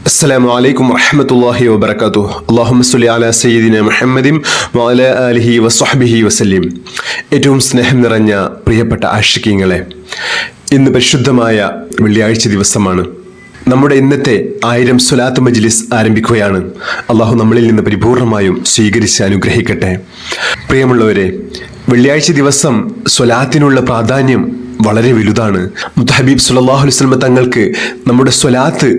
അസ്സലാമു അലൈക്കും വറഹ്മത്തുള്ളാഹി വബറകാതുഹു. അല്ലാഹുമ്മ സ്വല്ലി അലാ സയ്യിദിന മുഹമ്മദിൻ വഅലാ ആലിഹി വസ്വഹ്ബിഹി വസല്ലം. ഏറ്റവും സ്നേഹം നിറഞ്ഞ പ്രിയപ്പെട്ട ആശിഖീങ്ങളെ, ഇന്ന് പരിശുദ്ധമായ വെള്ളിയാഴ്ച ദിവസമാണ്. നമ്മുടെ ഇന്നത്തെ 1000 സ്വലാത്ത് മജ്ലിസ് ആരംഭിക്കുകയാണ്. അള്ളാഹു നമ്മളിൽ നിന്ന് പരിപൂർണമായും സ്വീകരിച്ച് അനുഗ്രഹിക്കട്ടെ. പ്രിയമുള്ളവരെ, വെള്ളിയാഴ്ച ദിവസം സ്വലാത്തിനുള്ള പ്രാധാന്യം വളരെ വലുതാണ്. മുത്തഹബീബ് സല്ലല്ലാഹു അലൈഹി വസല്ലം തങ്ങൾക്ക് നമ്മുടെ സ്വലാത്ത്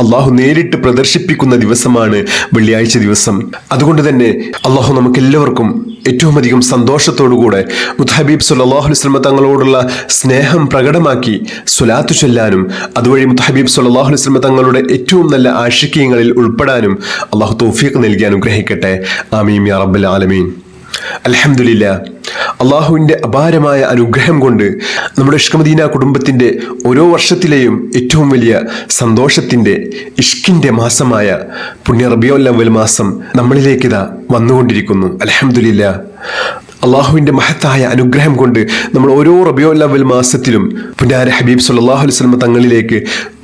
അള്ളാഹു നേരിട്ട് പ്രദർശിപ്പിക്കുന്ന ദിവസമാണ് വെള്ളിയാഴ്ച ദിവസം. അതുകൊണ്ട് തന്നെ അള്ളാഹു നമുക്ക് എല്ലാവർക്കും ഏറ്റവും അധികം സന്തോഷത്തോടുകൂടെ മുത്തഹബീബ് സല്ലല്ലാഹു അലൈഹി വസല്ലം തങ്ങളോടുള്ള സ്നേഹം പ്രകടമാക്കി സ്വലാത്ത് ചൊല്ലാനും അതുവഴി മുത്തഹബീബ് സല്ലല്ലാഹു അലൈഹി വസല്ലം തങ്ങളുടെ ഏറ്റവും നല്ല ആശിഖീങ്ങളിൽ ഉൾപ്പെടാനും അള്ളാഹു തൗഫീഖ് നൽകി അനുഗ്രഹിക്കട്ടെ. ആമീൻ യാ റബ്ബൽ ആലമീൻ. അൽഹംദുലില്ലാഹ്, അള്ളാഹുവിൻ്റെ അപാരമായ അനുഗ്രഹം കൊണ്ട് നമ്മുടെ ഇഷ്ക് മദീന കുടുംബത്തിൻ്റെ ഓരോ വർഷത്തിലെയും ഏറ്റവും വലിയ സന്തോഷത്തിൻ്റെ ഇഷ്കിൻ്റെ മാസമായ പുണ്യ റബീഉൽ അവ്വൽ മാസം നമ്മളിലേക്കിതാ വന്നുകൊണ്ടിരിക്കുന്നു. അൽഹംദുലില്ലാഹ്, അള്ളാഹുവിൻ്റെ മഹത്തായ അനുഗ്രഹം കൊണ്ട് നമ്മൾ ഓരോ റബീഉൽ അവ്വൽ മാസത്തിലും പുന്നാര ഹബീബ് സല്ലല്ലാഹു അലൈഹി വസല്ലം തങ്ങളിലേക്ക്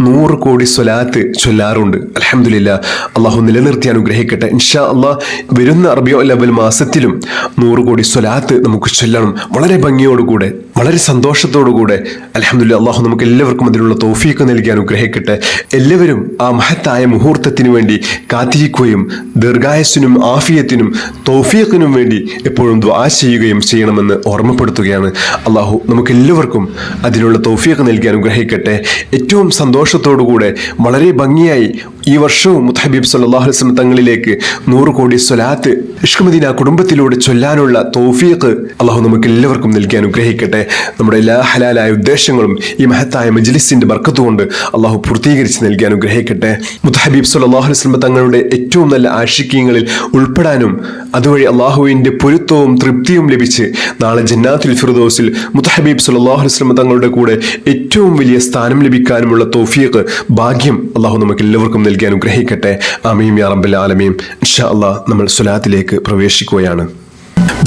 100 കോടി സ്വലാത്ത് ചൊല്ലാറുണ്ട്. അൽഹംദുലില്ലാഹ്, അള്ളാഹു നിലനിർത്തി അനുഗ്രഹിക്കട്ടെ. ഇൻഷാ അള്ളാഹ് വരുന്ന റബീഉൽ അവ്വൽ മാസത്തിലും 100 കോടി സ്വലാത്ത് നമുക്ക് ചൊല്ലണം, വളരെ ഭംഗിയോടുകൂടെ, വളരെ സന്തോഷത്തോടുകൂടെ. അൽഹംദുലില്ലാഹ്, അള്ളാഹു നമുക്ക് എല്ലാവർക്കും അതിനുള്ള തൗഫീഖ് നൽകി അനുഗ്രഹിക്കട്ടെ. എല്ലാവരും ആ മഹത്തായ മുഹൂർത്തത്തിന് വേണ്ടി കാത്തിരിക്കുകയും ദീർഘായുസ്സിനും ആഫിയത്തിനും തൗഫീഖിനും വേണ്ടി എപ്പോഴും ദുആ ചെയ്യുകയും ചെയ്യണമെന്ന് ഓർമ്മപ്പെടുത്തുകയാണ്. അള്ളാഹു നമുക്ക് എല്ലാവർക്കും അതിനുള്ള തൗഫീഖ് നൽകി അനുഗ്രഹിക്കട്ടെ. ഏറ്റവും സന്തോഷത്തോടുകൂടെ വളരെ ഭംഗിയായി ഈ വർഷവും മുത്തഹബീബ് സല്ലല്ലാഹു അലൈഹി വസല്ലം തങ്ങളിലേക്ക് 100 കോടി സ്വലാത്ത് ഇഷ്ക് മദീന കുടുംബത്തിലൂടെ ചൊല്ലാനുള്ള തൗഫീഖ് അള്ളാഹു നമുക്ക് എല്ലാവർക്കും നൽകി അനുഗ്രഹിക്കട്ടെ. നമ്മുടെ എല്ലാ ഹലാലായ ഉദ്ദേശങ്ങളും ഈ മഹത്തായ മജ്ലിസിന്റെ ബർക്കത്ത് കൊണ്ട് അള്ളാഹു പൂർത്തീകരിച്ച് നൽകി അനുഗ്രഹിക്കട്ടെ. മുത്തഹബീബ് സല്ലല്ലാഹു അലൈഹി വസല്ലം തങ്ങളുടെ ഏറ്റവും നല്ല ആശിഖീങ്ങളിൽ ഉൾപ്പെടാനും അതുവഴി അള്ളാഹുവിൻ്റെ പൊരുത്തവും തൃപ്തിയും ലഭിച്ച് നാളെ ജന്നാത്തുൽ ഫിർദൗസിൽ മുത്തഹബീബ് സല്ലല്ലാഹു അലൈഹി വസല്ലം തങ്ങളുടെ കൂടെ ഏറ്റവും വലിയ സ്ഥാനം ലഭിക്കാനുമുള്ള തൗഫീഖ് ഭാഗ്യം അള്ളാഹു നമുക്ക് എല്ലാവർക്കും നൽകി അനുഗ്രഹിക്കട്ടെ. ആമീൻ യാ റബ്ബൽ ആലമീൻ. ഇൻഷാ അള്ളാഹ് നമ്മൾ സ്വലാത്തിലേക്ക് പ്രവേശിക്കുകയാണ്.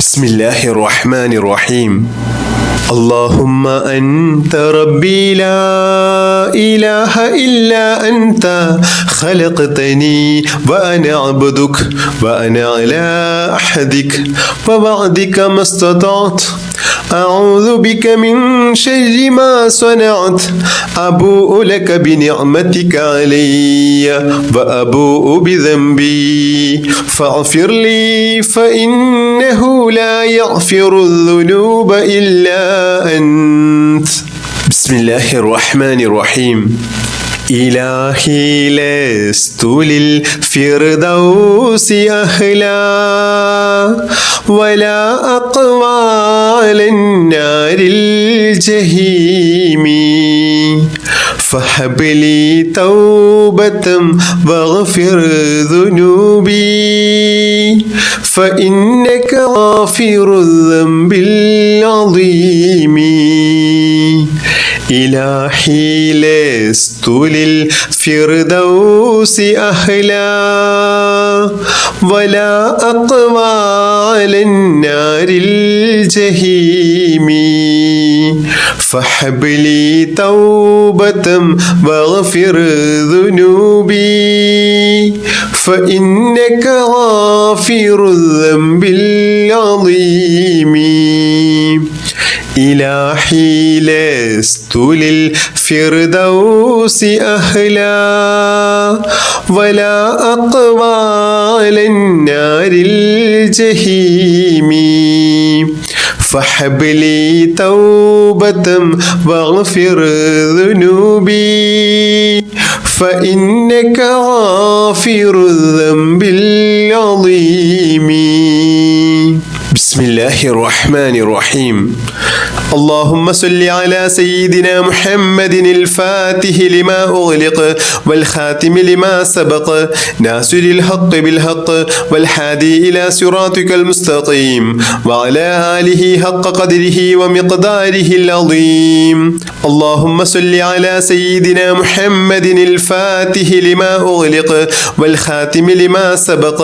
ബിസ്മില്ലാഹിർ റഹ്മാനിർ റഹീം. اللهم أنت ربي لا إله إلا أنت خلقتني وأنا عبدك وأنا على عهدك ووعدك ما استطعت أعوذ بك من شر ما صنعت أبوء لك بنعمتك علي وأبوء بذنبي فاغفر لي فإنه لا يغفر الذنوب إلا أنت. بسم الله الرحمن الرحيم. إلهي لست للفردوس أهلا ولا أقوى على النار الجحيم فهب لي توبة واغفر ذنوبي فإنك غافر الذنب العظيم. إلهي لست للفردوس أهلا ولا أقوى على النار الجحيم فهب لي توبة واغفر ذنوبي فإنك غافر الذنب العظيم. إلهي لست للفردوس أهلا ولا أقوى على النار الجحيم فهب لي توبة واغفر ذنوبي فإنك غافر الذنب العظيم. بسم الله الرحمن الرحيم. اللهم صل على سيدنا محمد الفاتح لما أغلق والخاتم لما سبق ناصر الحق بالحق والهادي إلى صراطك المستقيم وعلى آله حق قدره ومقداره العظيم. اللهم صل على سيدنا محمد الفاتح لما أغلق والخاتم لما سبق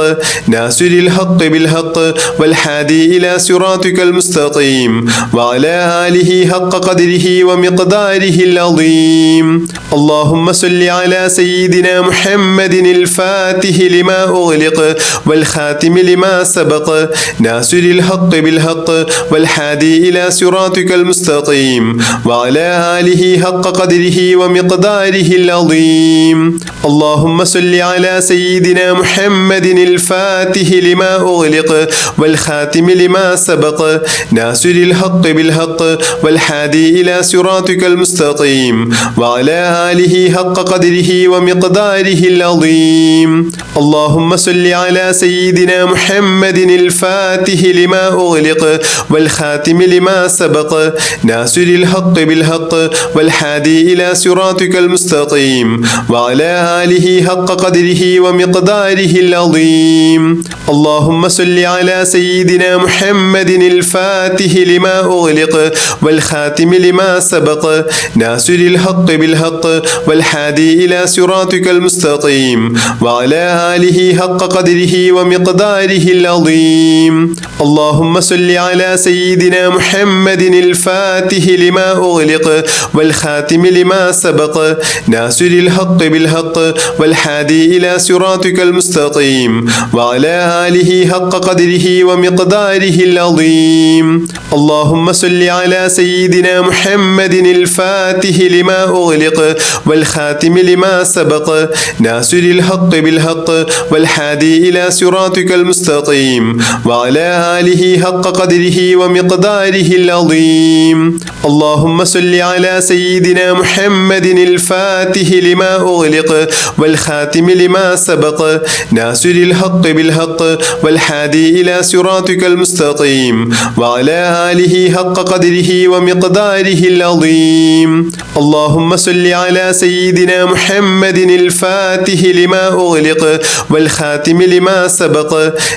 ناصر الحق بالحق والهادي إلى صراطك المستقيم وعلى آله حق قدره ومقداره العظيم اللهم صل على سيدنا محمد الفاتح لما أغلق والخاتم لما سبق ناصر الحق بالحق والحادي إلى صراطك المستقيم وعلى آله حق قدره ومقداره العظيم اللهم صل على سيدنا محمد الفاتح لما أغلق والخاتم لما سبق ناصر الحق بالحق والحادي إلى صراطك المستقيم وعلى آله حق قدره ومقداره العظيم اللهم صل على سيدنا محمد الفاتح لما أغلق والخاتم لما سبق ناصر الحق بالحق والحادي إلى صراطك المستقيم وعلى آله حق قدره ومقداره العظيم اللهم صل على سيدنا محمد الفاتح لما أغلق والخاتم لما سبق ناصر الحق بالحق والحادي إلى صراطك المستقيم وعلى آله حق قدره ومقداره العظيم اللهم صل على سيدنا محمد الفاتح لما أغلق والخاتم لما سبق ناصر الحق بالحق والحادي إلى صراطك المستقيم وعلى آله حق قدره ومقداره العظيم اللهم صل على سيدنا محمد الفاتح لما أغلق والخاتم لما سبق ناصر الحق بالحق والحادي إلى صراطك المستقيم وعلى آله حق قدره ومقداره العظيم اللهم صل على سيدنا محمد الفاتح لما أغلق والخاتم لما سبق ناصر الحق بالحق والحادي إلى صراطك المستقيم وعلى آله حق قدره ومقداره العظيم اللهم صل على سيدنا محمد الفاتح لما أغلق والخاتم لما سبق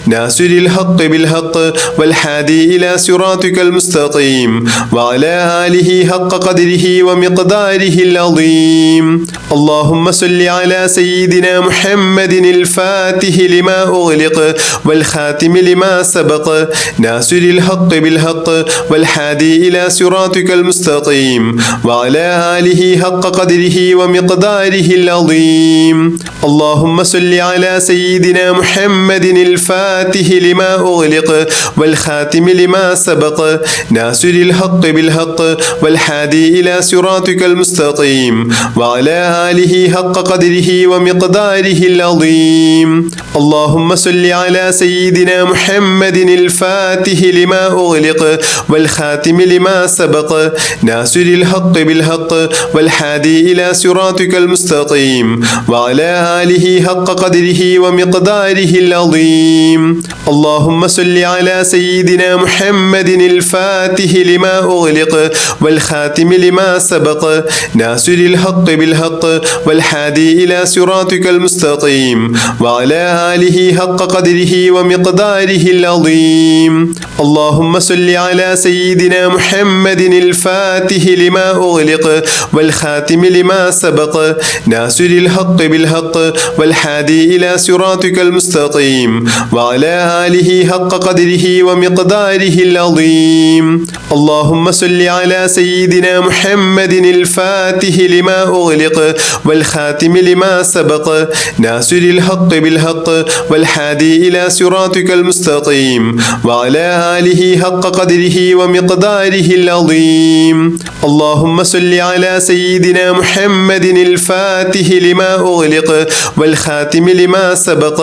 ناصر الحق بالحق والحادي إلى صراطك المستقيم وعلى آله حق قدره ومقداره العظيم اللهم صل على سيدنا محمد الفاتح لما أغلق والخاتم لما سبق ناصر الحق بالحق والحادي إلى صراطك المستقيم وعلى آله حق قدره ومقداره العظيم اللهم صل على سيدنا محمد الفاتح لما أغلق والخاتم لما سبق ناصر الحق بالحق والحادي إلى صراطك المستقيم وعلى آله حق قدره ومقداره العظيم اللهم صل على سيدنا محمد الفاتح لما أغلق والخاتم لما سبق ناصر الحق بالحق والحادي إلى صراطك المستقيم وعلى آله حق قدره ومقداره العظيم اللهم صل على سيدنا محمد الفاتح لما أغلق والخاتم لما سبق ناصر الحق بالحق والحادي إلى صراطك المستقيم وعلى آله حق قدره ومقداره العظيم اللهم صل على سيدنا محمد الفاتح لما أغلق والخاتم لما سبق ناصر الحق بالحق والحادي إلى صراطك المستقيم وعلى آله حق قدره ومقداره العظيم اللهم صل على سيدنا محمد الفاتح لما أغلق والخاتم لما سبق ناصر الحق بالحق والحادي إلى صراطك المستقيم وعلى آله حق قدره ومقداره العظيم اللهم صل على سيدنا محمد الفاتح لما أغلق والخاتم لما سبق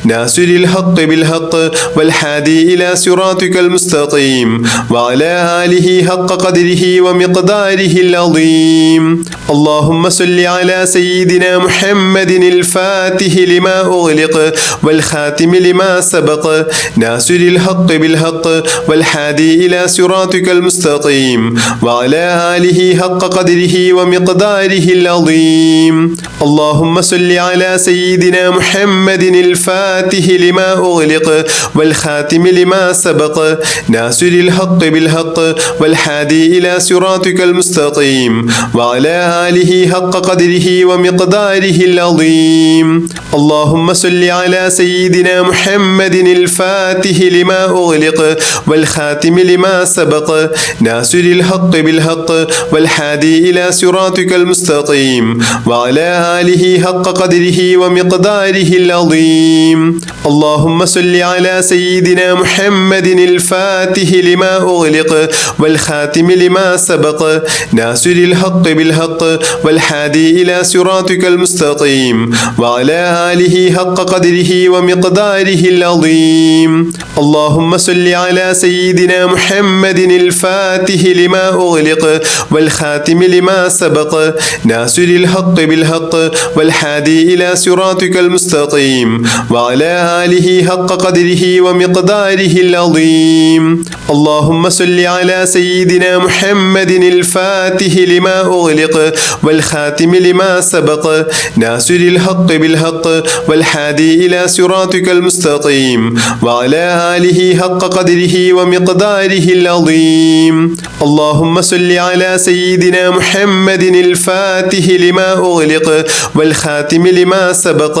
ناصر الحق بالحق والحادي إلى صراطك المستقيم وعلى آله حق قدره ومقداره العظيم اللهم صل على سيدنا محمد الفاتح لما أغلق والخاتم لما سبق ناصر الحق بالحق والحادي إلى صراطك المستقيم وعلى آله حق قدره ومقداره العظيم اللهم صل على سيدنا محمد الفاتح لما أغلق والخاتم لما سبق ناصر الحق بالحق والحادي إلى صراطك المستقيم وعلى آله حق قدره ومقداره العظيم اللهم صل على سيدنا محمد الفاتح لما أغلق والخاتم لما سبق ناصر الحق بالحق والهادي إلى صراطك المستقيم وعلى آله حق قدره ومقداره العظيم. اللهم صل على سيدنا محمد الفاتح لما أغلق والخاتم لما سبق ناصر الحق بالحق والهادي إلى صراطك المستقيم وعلى آله حق قدره ومقداره العظيم. اللهم صل على سيدنا محمد الفاتح لما أغلق والخاتم لما سبق ناصر الحق بالحق والهادي إلى صراطك المستقيم وعلى آله حق قدره ومقداره العظيم. اللهم صل على سيدنا محمد الفاتح لما أغلق والخاتم لما سبق ناصر الحق بالحق والهادي إلى صراطك المستقيم وعلى آله حق قدره ومقداره العظيم. اللهم صل على سيدنا محمد الفاتح لما أغلق والخاتم لما سبق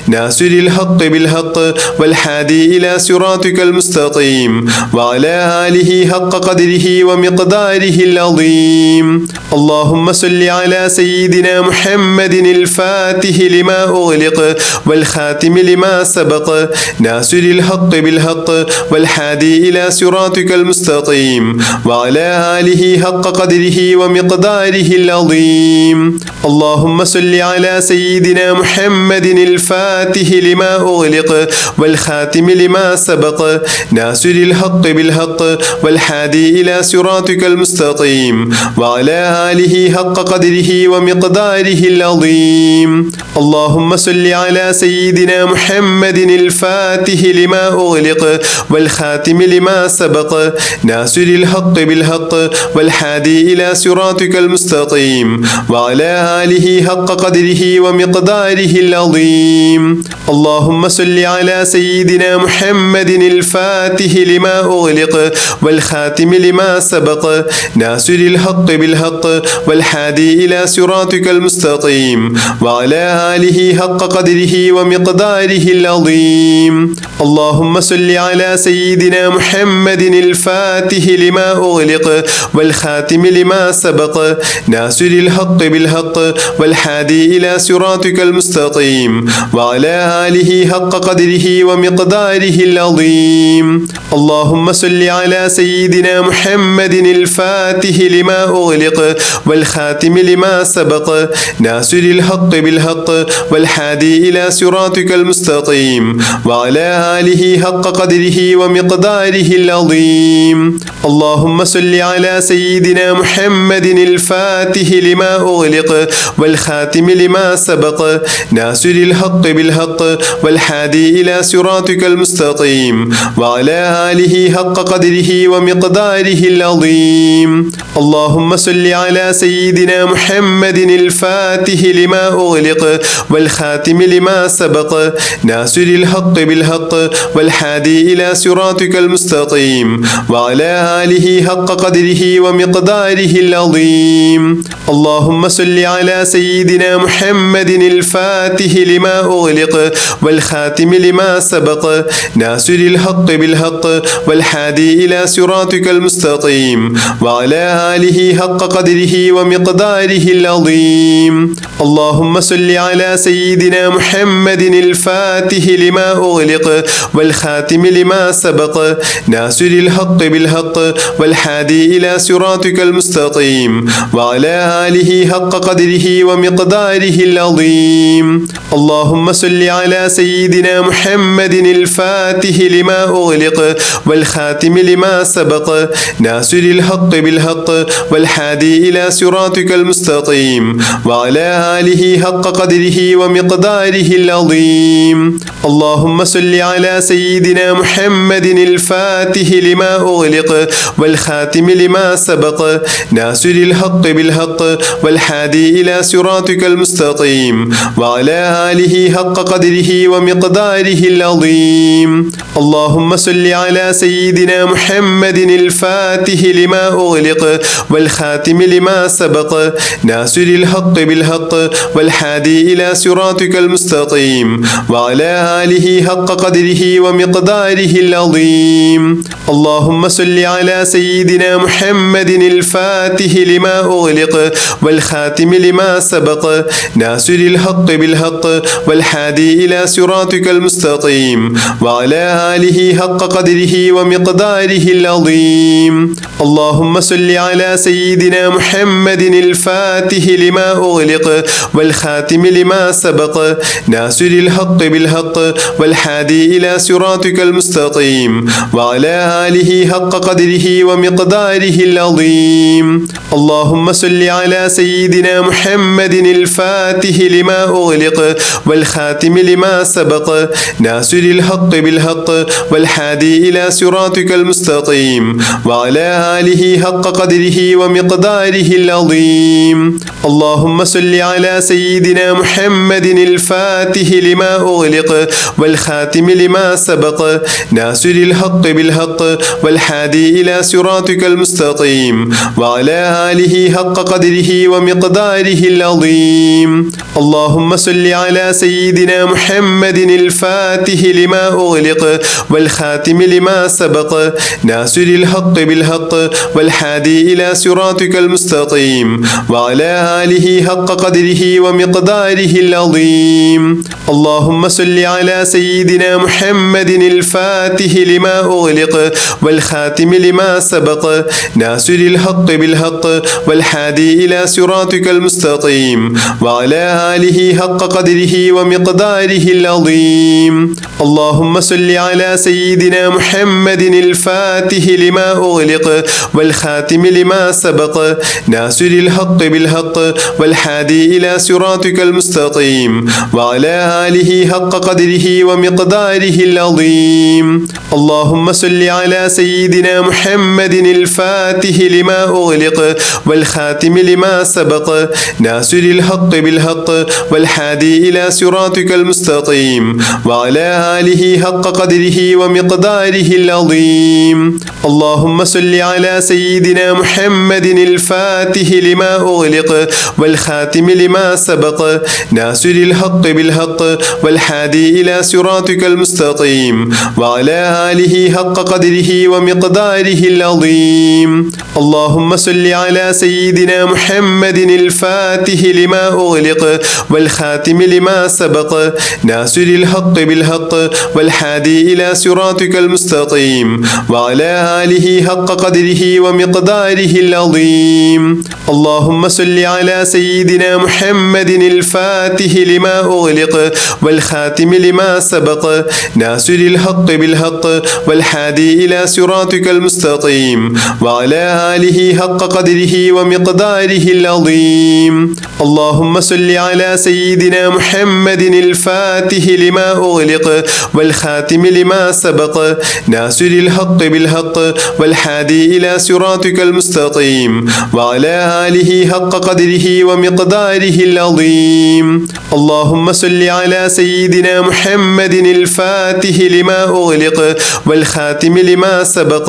ناصر الحق بالحق والهادي إلى صراطك المستقيم وعلى آله حق قدره ومقداره العظيم. اللهم صل على سيدنا محمد الفاتح لما أغلق والخاتم لما سبق ناصر الحق بالحق والهادي إلى صراطك المستقيم وعلى آله حق قدره ومقداره العظيم. اللهم صل على سيدنا محمد الفاتح لما أغلق والخاتم لما سبق ناصر الحق بالحق والهادي إلى صراطك المستقيم وعلى آله حق قدره ومقداره العظيم. اللهم صل على سيدنا محمد الفاتح لما أغلق والخاتم لما سبق ناصر الحق بالحق والهادي إلى صراطك المستقيم وعلى آله حق قدره ومقداره العظيم. اللهم صل على سيدنا محمد الفاتح لما أغلق والخاتم لما سبق ناصر الحق بالحق والهادي إلى صراطك المستقيم وعلى آله حق قدره ومقداره العظيم. اللهم صل على سيدنا محمد الفاتح لما أغلق والخاتم لما سبق ناصر الحق بالحق والهادي إلى صراطك المستقيم وعلى آله حق قدره ومقداره العظيم. اللهم صل على سيدنا محمد الفاتح لما أغلق والخاتم لما سبق ناصر الحق بالحق والهادي إلى صراطك المستقيم وعلى آله حق قدره ومقداره العظيم. اللهم صل على سيدنا محمد الفاتح لما أغلق والخاتم لما سبق ناصر الحق بالحق والهادي إلى صراطك المستقيم وعلى آله حق قدره ومقداره العظيم. اللهم صل على سيدنا محمد الفاتح لما أغلق والخاتم لما سبق ناصر الحق بالحق والهادي إلى صراطك المستقيم وعلى آله حق قدره ومقداره العظيم. اللهم صل على سيدنا محمد الفاتح لما أغلق والخاتم لما سبق ناصر الحق بالحق والهادي إلى صراطك المستقيم وعلى آله حق قدره ومقداره العظيم. اللهم صل على سيدنا محمد الفاتح لما أغلق والخاتم لما سبق ناصر الحق بالحق والهادي إلى صراطك المستقيم وعلى آله حق قدره ومقداره العظيم. اللهم صل على سيدنا محمد الفاتح لما أغلق والخاتم لما سبق ناصر الحق بالحق والهادي إلى صراطك المستقيم وعلى آله حق قدره ومقداره العظيم. اللهم صل على سيدنا محمد الفاتح لما أغلق والخاتم لما سبق ناصر الحق بالحق والهادي إلى صراطك المستقيم وعلى آله حق قدره ومقداره العظيم. اللهم صل على سيدنا محمد الفاتح لما أغلق والخاتم لما سبق ناصر الحق بالحق والهادي إلى صراطك المستقيم وعلى آله حق قدره ومقداره العظيم. اللهم صل على سيدنا سيدنا محمد الفاتح لما أغلق والخاتم لما سبق ناصر الحق بالحق والهادي إلى صراطك المستقيم وعلى آله حق قدره ومقداره العظيم اللهم صل على سيدنا محمد الفاتح لما أغلق والخاتم لما سبق ناصر الحق بالحق والهادي إلى صراطك المستقيم وعلى آله حق قدره ومقداره العظيم اللهم صل على سيدنا محمد الفاتح لما أغلق والخاتم لما سبق ناصر الحق بالحق والهادي إلى صراطك المستقيم وعلى آله حق قدره ومقداره العظيم اللهم صل على سيدنا محمد الفاتح لما أغلق والخاتم لما سبق ناصر الحق بالحق والهادي إلى صراطك المستقيم وعلى آله حق قدره ومقداره العظيم اللهم صل على سيدنا محمد الفاتح لما أغلق والخاتم لما سبق ناصر الحق بالحق والهادي إلى صراطك المستقيم وعلى آله حق قدره ومقداره العظيم اللهم صل على سيدنا محمد الفاتح لما أغلق والخاتم لما سبق ناصر الحق بالحق والهادي إلى صراطك المستقيم وعلى آله حق قدره ومقداره العظيم اللهم صل على سيدنا محمد الفاتح لما أغلق والخاتم لما سبق ناصر الحق بالحق والهادي إلى صراطك المستقيم وعلى آله حق قدره ومقداره العظيم اللهم صل على سيدنا محمد الفاتح لما أغلق والخاتم لما سبق ناصر الحق بالحق والهادي إلى صراطك المستقيم وعلى آله حق قدره ومقداره العظيم اللهم صل على سيدنا محمد الفاتح لما أغلق والخاتم لما سبق ناصر الحق بالحق والهادي إلى صراطك المستقيم وعلى آله حق قدره ومقداره العظيم اللهم صل على سيدنا محمد الفاتح لما أغلق والخاتم لما سبق ناصر الحق بالحق والهادي إلى صراطك المستقيم وعلى آله حق قدره ومقداره العظيم اللهم صل على سيدنا محمد الفاتح لما أغلق والخاتم لما سبق ناصر الحق بالحق والهادي إلى صراطك المستقيم وعلى آله حق قدره ومقداره العظيم اللهم صل على سيدنا محمد الفاتح لما أغلق والخاتم لما سبق ناصر الحق بالحق والهادي إلى صراطك المستقيم وعلى آله حق قدره ومقداره العظيم اللهم صل على سيدنا محمد الفاتح لما أغلق والخاتم لما سبق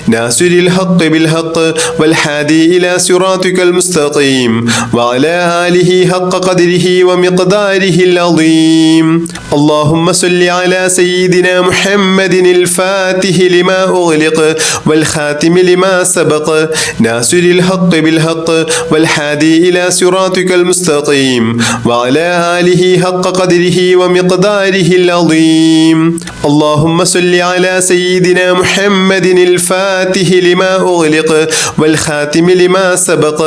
ناصر الحق بالحق والهادي إلى صراطك المستقيم وعلى آله حق قدره ومقداره العظيم اللهم صل على سيدنا محمد الفاتح لما أغلق والخاتم لما سبق ناصر الحق بالحق والهادي إلى صراطك المستقيم وعلى آله حق قدره ومقداره العظيم اللهم صل على سيدنا محمد الفاتح لما أغلق والخاتم لما سبق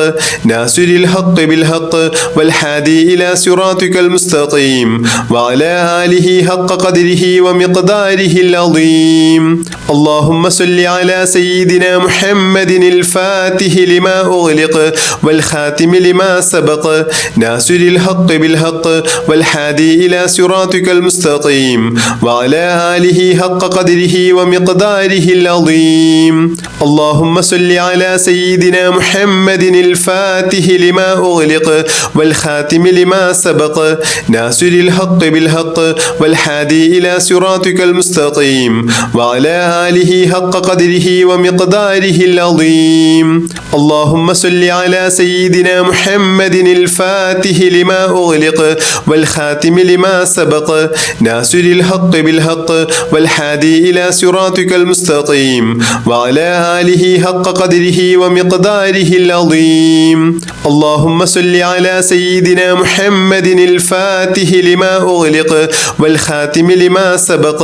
ناصر الحق بالحق والهادي إلى صراطك المستقيم وعلى آله حق قدره ومقداره العظيم اللهم صل على سيدنا محمد الفاتح لما أغلق والخاتم لما سبق ناصر الحق بالحق والهادي إلى صراطك المستقيم وعلى آله حق قدره ومقداره العظيم اللهم صل على سيدنا محمد الفاتح لما أغلق والخاتم لما سبق ناصر الحق بالحق والهادي إلى صراطك المستقيم وعلى آله حق قدره ومقداره العظيم اللهم صل على سيدنا محمد الفاتح لما أغلق والخاتم لما سبق ناصر الحق بالحق والهادي إلى صراطك المستقيم وعلى آله حق قدره ومقداره العظيم. اللهم صل على سيدنا محمد الفاتح لما أغلق والخاتم لما سبق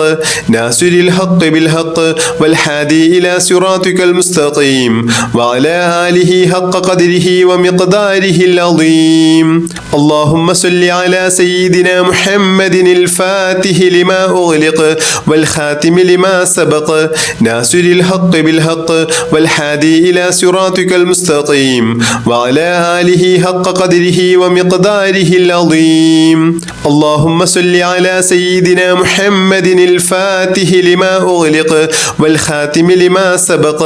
ناصر الحق بالحق والهادي إلى صراطك المستقيم وعلى آله حق قدره ومقداره العظيم. اللهم صل على سيدنا محمد الفاتح لما أغلق والخاتم لما سبق ناصر الحق بالحق والهادي إلى صراطك المستقيم وعلى آله حق قدره ومقداره العظيم. اللهم صل على سيدنا محمد الفاتح لما أغلق والخاتم لما سبق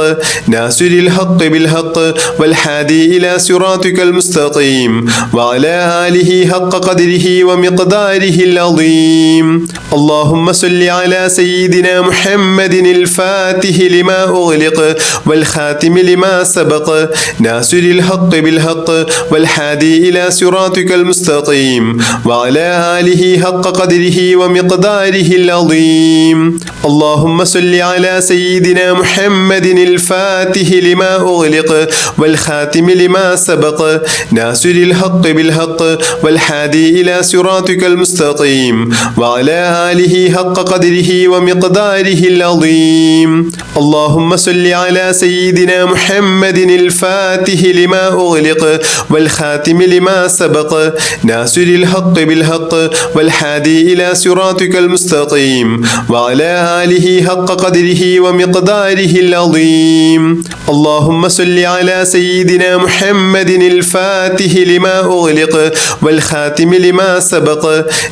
ناصر الحق بالحق والهادي إلى صراطك المستقيم وعلى آله حق قدره ومقداره العظيم. اللهم صل على سيدنا محمد الفاتح لما أغلق والخاتم لما سبق ناصر الحق بالحق والهادي إلى صراطك المستقيم وعلى آله حق قدره ومقداره العظيم. اللهم صل على سيدنا محمد الفاتح لما أغلق والخاتم لما سبق ناصر الحق بالحق والهادي إلى صراطك المستقيم وعلى آله حق قدره ومقداره العظيم. اللهم صل على سيدنا محمد الفاتح لما أغلق والخاتم لما سبق ناصر الحق بالحق والهادي إلى صراطك المستقيم وعلى آله حق قدره ومقداره العظيم. اللهم صل على سيدنا محمد الفاتح لما أغلق والخاتم لما سبق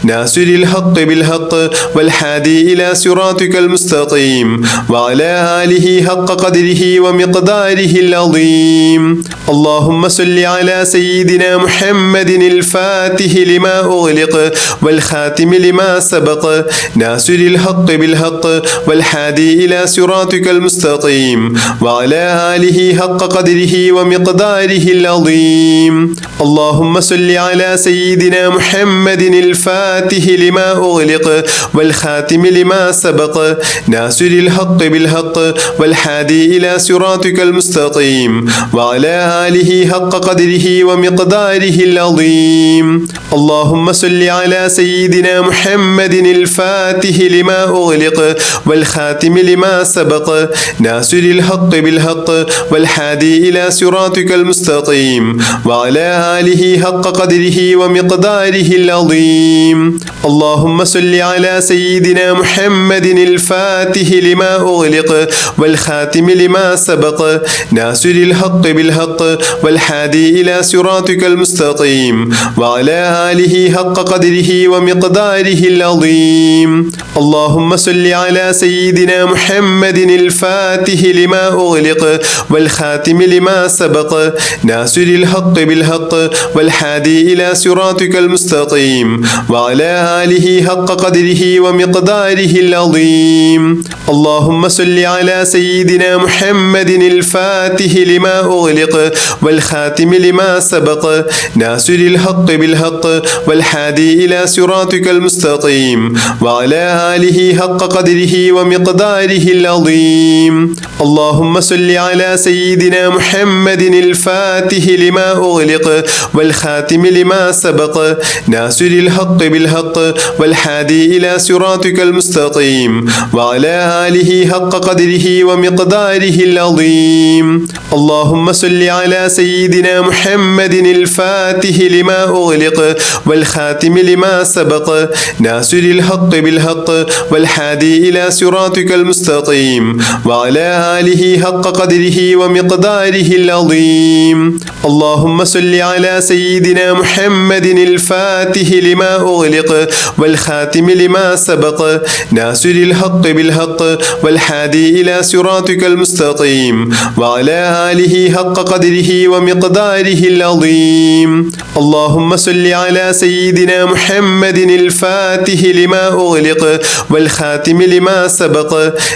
ناصر الحق بالحق والهادي إلى صراطك المستقيم وعلى آله حق قدره ومقداره العظيم. اللهم صل على سيدنا محمد الفاتح لما أغلق والخاتم لما سبق ناصر الحق بالحق والهادي إلى صراطك المستقيم وعلى آله حق قدره ومقداره العظيم. اللهم صل على سيدنا محمد الفاتح لما أغلق والخاتم لما سبق ناصر الحق بالحق والهادي إلى صراطك المستقيم وعلى آله حق قدره ومقداره العظيم. اللهم صل على سيدنا محمد الفاتح لما أغلق والخاتم لما سبق ناصر الحق بالحق والهادي إلى صراطك المستقيم وعلى آله حق قدره ومقداره العظيم. اللهم صل على سيدنا محمد الفاتح لما أغلق والخاتم لما سبق ناصر الحق بالحق والهادي إلى صراطك المستقيم وعلى آله حق قدره ومقداره العظيم. اللهم صل على سيدنا محمد الفاتح لما أغلق والخاتم لما سبق ناصر الحق بالحق والهادي إلى صراطك المستقيم وعلى آله حق قدره ومقداره العظيم. اللهم صل على سيدنا محمد الفاتح لما أغلق والخاتم لما سبق ناصر الحق بالحق والهادي إلى صراطك المستقيم وعلى آله حق قدره ومقداره العظيم. اللهم صل على سيدنا محمد الفاتح لما أغلق والخاتم لما سبق ناصر الحق بالحق والهادي إلى صراطك المستقيم وعلى آله حق قدره ومقداره العظيم. اللهم صل على سيدنا محمد الفاتح لما أغلق والخاتم لما سبق ناصر الحق بالحق والهادي إلى صراطك المستقيم وعلى آله حق قدره ومقداره العظيم. اللهم صل على سيدنا محمد الفاتح لما أغلق والخاتم لما سبق ناصر الحق بالحق والهادي إلى صراطك المستقيم وعلى آله حق قدره ومقداره العظيم. اللهم صل على سيدنا محمد الفاتح لما أغلق والخاتم لما سبق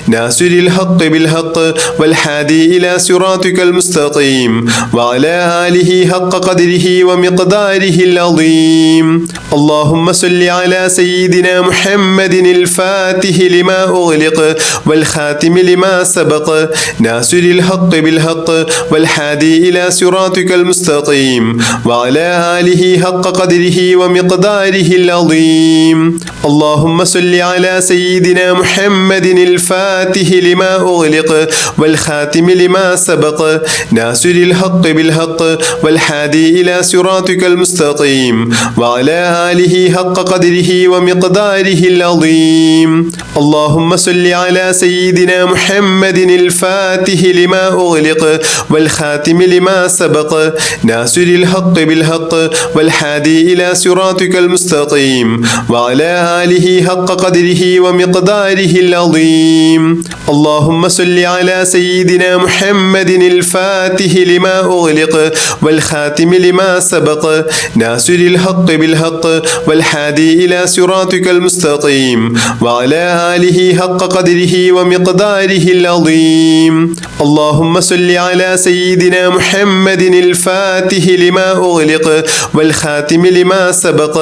ناصر الحق بالحق والهادي إلى صراطك المستقيم وعلى آله حق قدره ومقداره العظيم. اللهم صل على سيدنا محمد الفاتح لما أغلق والخاتم لما سبق ناصر الحق بالحق والهادي إلى صراطك المستقيم وعلى آله حق قدره ومقداره العظيم اللهم صل على سيدنا محمد الفاتح لما أغلق والخاتم لما سبق ناصر الحق بالحق والهادي إلى صراطك المستقيم وعلى آله حق قدره ومقداره العظيم اللهم صل على سيدنا محمد الفاتح لما أغلق والخاتم لما سبق ناصر الحق بالحق والهادي إلى صراطك المستقيم وعلى آله حق قدره ومقداره العظيم اللهم صل على سيدنا محمد الفاتح لما أغلق والخاتم لما سبق ناصر الحق بالحق والهادي إلى صراطك المستقيم وعلى آله حق قدره ومقداره العظيم اللهم صل على سيدنا محمد الفاتح لما أغلق والخاتم لما سبق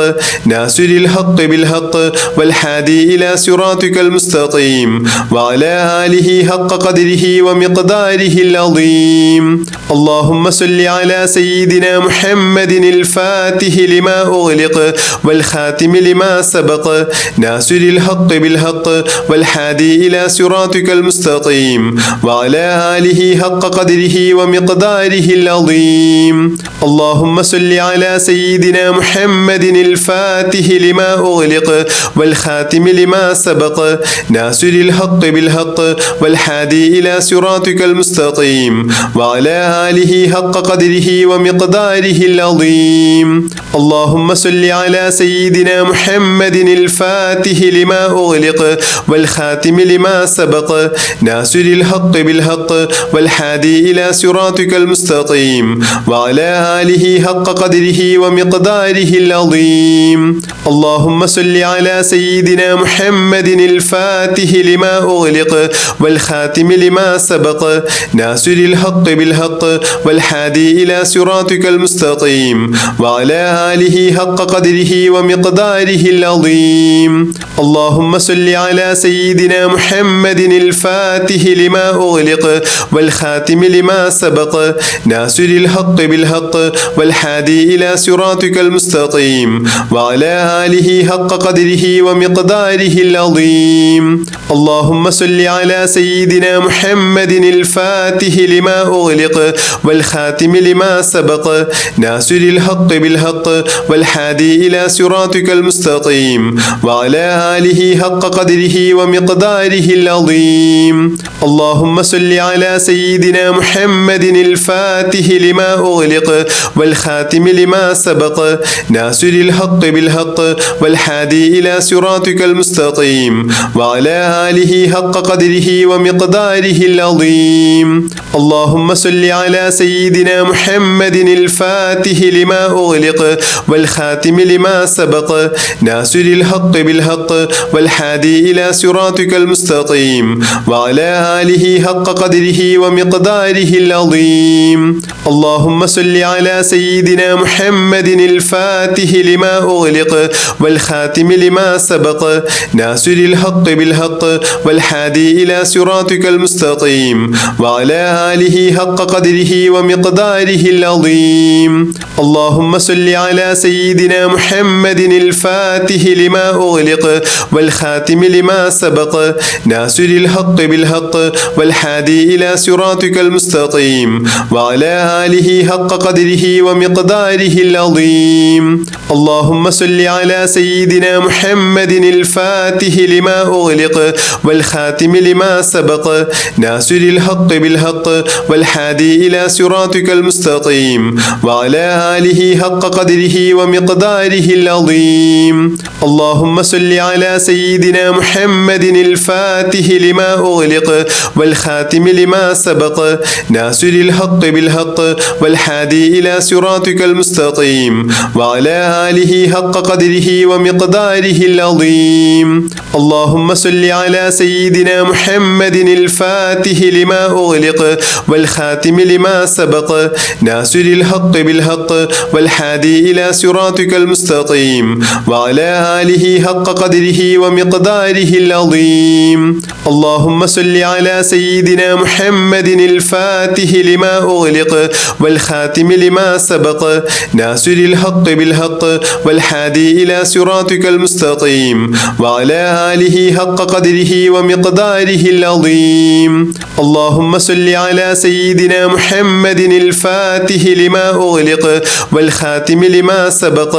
ناصر الحق بالحق والهادي إلى صراطك المستقيم وعلى آله حق قدره ومقداره العظيم اللهم صل على سيدنا محمد الفاتح لما أغلق والخاتم لما سبق ناصر الحق بالحق والهادي إلى صراطك المستقيم وعلى آله حق قدره ومقداره العظيم اللهم صل على سيدنا محمد الفاتح لما أغلق والخاتم لما سبق ناصر الحق بالحق والهادي إلى صراطك المستقيم وعلى آله حق قدره ومقداره العظيم اللهم صل على سيدنا محمد الفاتح لما أغلق والخاتم لما سبق ناصر الحق بالحق والهادي إلى صراطك المستقيم وعلى آله حق قدره ومقداره العظيم اللهم صل على سيدنا محمد الفاتح لما أغلق والخاتم لما سبق ناصر الحق بالحق والهادي إلى صراطك المستقيم وعلى آله حق قدره ومقداره العظيم اللهم صل على سيدنا محمد الفاتح لما أغلق والخاتم لما سبق ناصر الحق بالحق والهادي إلى صراطك المستقيم وعلى آله حق قدره ومقداره العظيم اللهم صل على سيدنا محمد الفاتح لما أغلق والخاتم لما سبق ناصر الحق بالحق والهادي إلى صراطك المستقيم وعلى آله حق قدره ومقداره العظيم اللهم صل على سيدنا محمد الفاتح لما أغلق والخاتم لما سبق ناصر الحق بالحق والهادي إلى صراطك المستقيم وعلى آله حق قدره ومقداره العظيم اللهم صل على سيدنا محمد الفاتح لما أغلق والخاتم لما سبق ناصر الحق بالحق والهادي إلى صراطك المستقيم وعلى آله حق قدره ومقداره العظيم اللهم صل على سيدنا محمد الفاتح لما أغلق والخاتم لما سبق ناصر الحق بالحق والهادي إلى صراطك المستقيم وعلى آله حق قدره ومقداره العظيم اللهم صل على سيدنا محمد الفاتح لما أغلق والخاتم لما سبق ناصر الحق بالحق والهادي إلى صراطك المستقيم وعلى آله حق قدره ومقداره العظيم اللهم صل على سيدنا محمد الفاتح لما أغلق والخاتم لما سبق ناصر الحق بالحق والهادي إلى صراطك المستقيم وعلى آله حق قدره ومقداره العظيم اللهم صل على سيدنا محمد الفاتح لما أغلق والخاتم لما سبق ناصر الحق بالحق والهادي إلى صراطك المستقيم وعلى آله حق قدره ومقداره العظيم اللهم صل على سيدنا محمد الفاتح لما أغلق والخاتم لما سبق ناصر الحق بالحق والهادي إلى صراطك المستقيم وعلى آله حق قدره ومقداره العظيم اللهم صل على سيدنا محمد الفاتح لما أغلق والخاتم لما سبق ناصر الحق بالحق والهادي إلى صراطك المستقيم وعلى آله حق قدره ومقداره العظيم. اللهم صل على سيدنا محمد الفاتح لما أغلق والخاتم لما سبق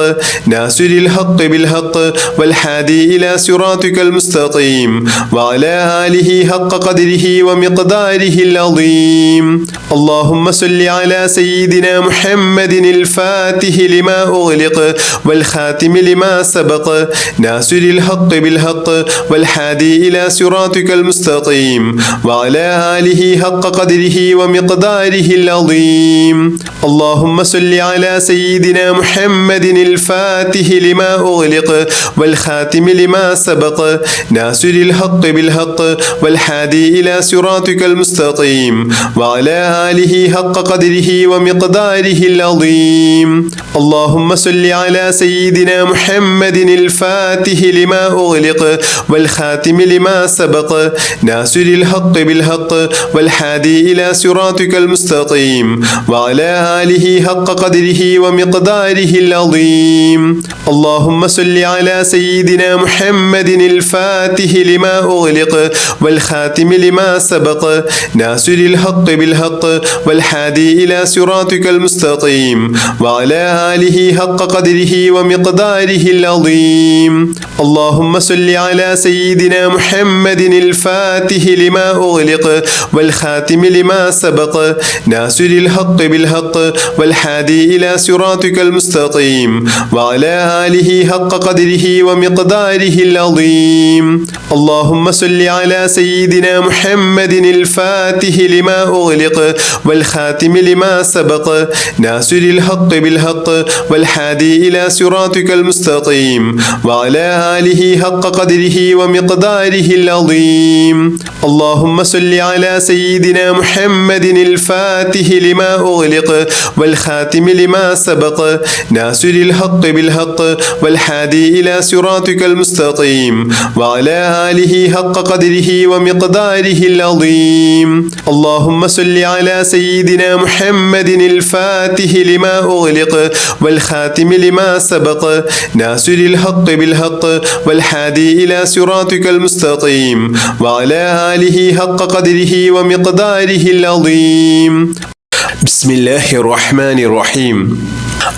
ناصر الحق بالحق والهادي إلى صراطك المستقيم وعلى آله حق قدره ومقداره العظيم. اللهم صل على سيدنا محمد الفاتح لما أغلق والخاتم لما سبق ناصر الحق بالحق والهادي إلى صراطك المستقيم وعلى آله حق قدره ومقداره العظيم. اللهم صل على سيدنا محمد الفاتح لما أغلق والخاتم لما سبق ناصر الحق بالحق والهادي إلى صراطك المستقيم وعلى آله حق قدره ومقداره العظيم. اللهم صل على سيدنا محمد الفاتح لما أغلق والخاتم لما سبق ناصر الحق بالحق والهادي إلى صراطك المستقيم وعلى آله حق قدره ومقداره العظيم. اللهم صل على سيدنا محمد الفاتح لما أغلق والخاتم لما سبق ناصر الحق بالحق والهادي إلى صراطك المستقيم وعلى آله حق قدره ومقداره العظيم. اللهم صل على سيدنا محمد الفاتح لما أغلق والخاتم لما سبق ناصر الحق بالحق والهادي إلى صراطك المستقيم وعلى آله حق قدره ومقداره العظيم. اللهم صل على سيدنا محمد الفاتح لما أغلق والخاتم لما سبق ناصر الحق بالحق والهادي إلى صراطك المستقيم وعلى آله حق قدره ومقداره العظيم. اللهم صل على سيدنا محمد الفاتح لما أغلق والخاتم لما سبق ناصر الحق بالحق والهادي إلى صراطك المستقيم وعلى آله حق قدره ومقداره العظيم. اللهم صل على سيدنا محمد الفاتح لما أغلق والخاتم لما سبق ناصر الحق بالحق والهادي إلى صراطك المستقيم وعلى آله حق قدره ومقداره العظيم. بسم الله الرحمن الرحيم.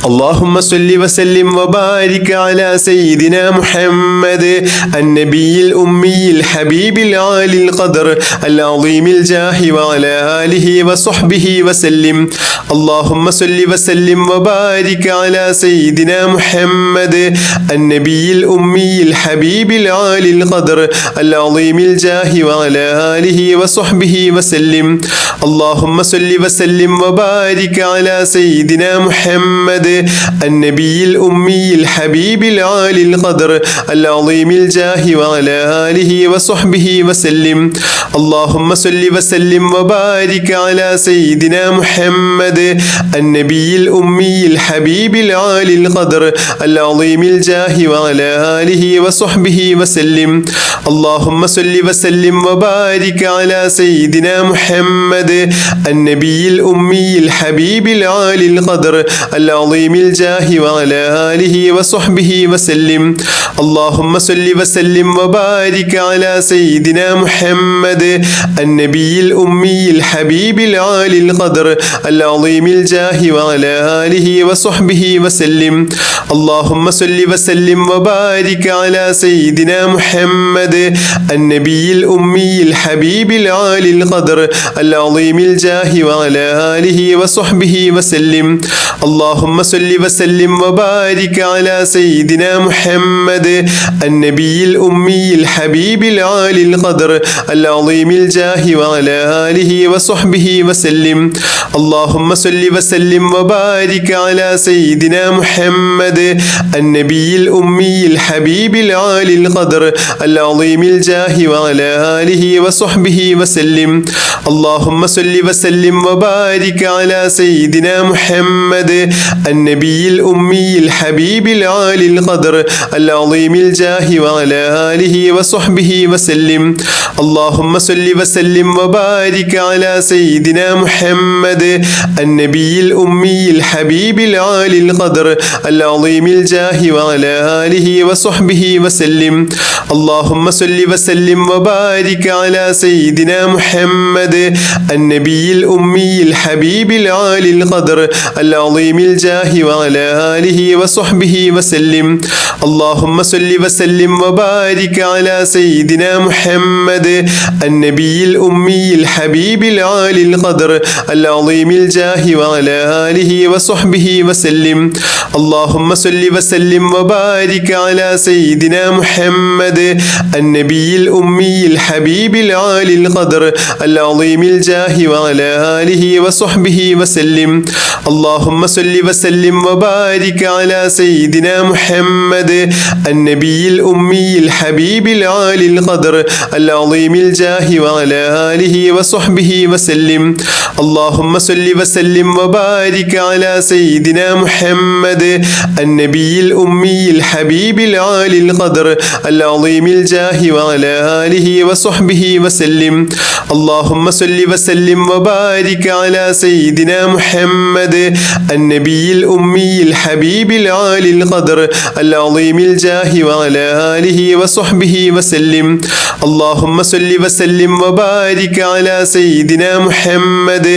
اللهم صل وسلم وبارك على سيدنا محمد النبي الأمي الحبيب العالي القدر العظيم الجاه وعلى آله وصحبه وسلم. اللهم صل وسلم وبارك على سيدنا محمد النبي الأمي الحبيب العالي القدر العظيم الجاه وعلى آله وصحبه وسلم. اللهم صل وسلم وبارك على سيدنا محمد النبي الأمي الحبيب العالي القدر العظيم الجاه وعلى آله وصحبه وسلم. اللهم صل وسلم وبارك على سيدنا محمد النبي الأمي الحبيب العالي القدر العظيم الجاه وعلى آله وصحبه وسلم. اللهم صل وسلم وبارك على سيدنا محمد النبي الأمي الحبيب العالي القدر العظيم الجاه وعلى آله وصحبه وسلم. اللهم صل وسلم وبارك على سيدنا محمد النبي الأمي الحبيب العالي القدر العظيم الجاه وعلى آله وصحبه وسلم. اللهم صل وسلم وبارك على سيدنا محمد النبي الأمي الحبيب العالي القدر العظيم الجاه وعلى آله وصحبه وسلم. اللهم صل وسلم وبارك على سيدنا محمد النبي الأمي الحبيب العالي القدر العظيم الجاه وعلى آله وصحبه وسلم. اللهم صل وسلم وبارك على سيدنا محمد النبي الأمي الحبيب العالي القدر العظيم الجاه وعلى آله وصحبه وسلم. اللهم صل وسلم وبارك على سيدنا محمد النبي الأمي الحبيب العالي القدر العظيم الجاه وعلى آله وصحبه وسلم. اللهم صل وسلم وبارك على سيدنا محمد النبي الأمي الحبيب العالي القدر العظيم الجاه وعلى آله وصحبه وسلم اللهم صل وسلم وبارك على سيدنا محمد النبي الأمي الحبيب العالي القدر العظيم الجاه وعلى آله وصحبه وسلم اللهم صل وسلم وبارك على سيدنا محمد النبي الأمي الحبيب العالي القدر العظيم الجاه وعلى آله وصحبه وسلم اللهم صل وسلم وبارك على سيدنا محمد النبي الأمي الحبيب العالي القدر العظيم الجاه وعلى آله وصحبه وسلم اللهم صل وسلم وبارك على سيدنا محمد النبي الأمي الحبيب العالي القدر العظيم الجاه وعلى آله وصحبه وسلم اللهم صل وسلم وبارك على سيدنا محمد النبي الأمي الحبيب العالي القدر العظيم الجاه وعلى آله وصحبه وسلم اللهم صل وسلم وبارك على سيدنا محمد النبي الأمي الحبيب العالي القدر العظيم الجاه وعلى آله وصحبه وسلم اللهم صل وسلم وبارك على سيدنا محمد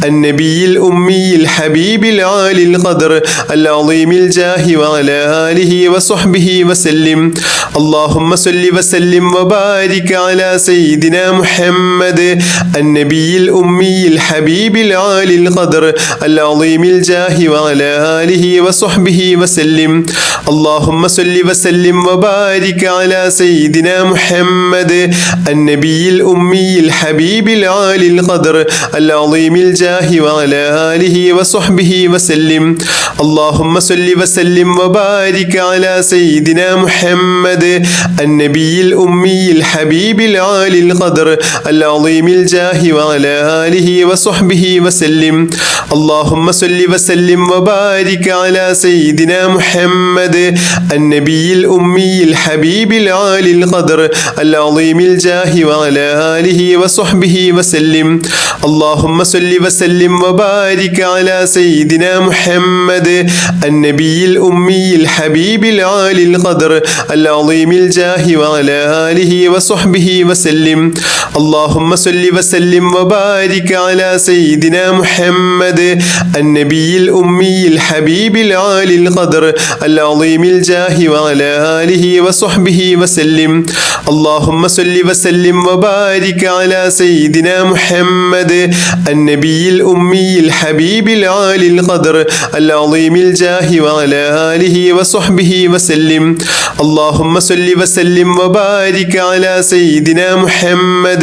النبي الأمي الحبيب العالي القدر العظيم الجاه وعلى آله وصحبه وسلم اللهم صل وسلم وبارك على سيدنا محمد النبي الأمي الحبيب العالي القدر العظيم الجاه وعلى آله وصحبه وسلم اللهم صل وسلم وبارك على سيدنا محمد النبي الأمي الحبيب العالي القدر العظيم الجاه وعلى آله وصحبه وسلم اللهم صل وسلم وبارك على سيدنا محمد النبي الأمي الحبيب العالي القدر العظيم الجاه وعلى آله وصحبه وسلم اللهم صل وسلم وبارك على سيدنا محمد النبي الأمي الحبيب العالي القدر العظيم الجاه وعلى آله وصحبه وسلم اللهم صل وسلم وبارك على سيدنا محمد النبي الأمي الحبيب العالي القدر العظيم الجاه وعلى آله وصحبه وسلم اللهم صل وسلم وبارك على سيدنا محمد النبي الأمي الحبيب العالي القدر العظيم الجاه وعلى آله وصحبه وسلم اللهم صل وسلم وبارك على سيدنا محمد النبي الأمي الحبيب العالي القدر العظيم الجاه وعلى آله وصحبه وسلم اللهم صل وسلم وبارك على سيدنا محمد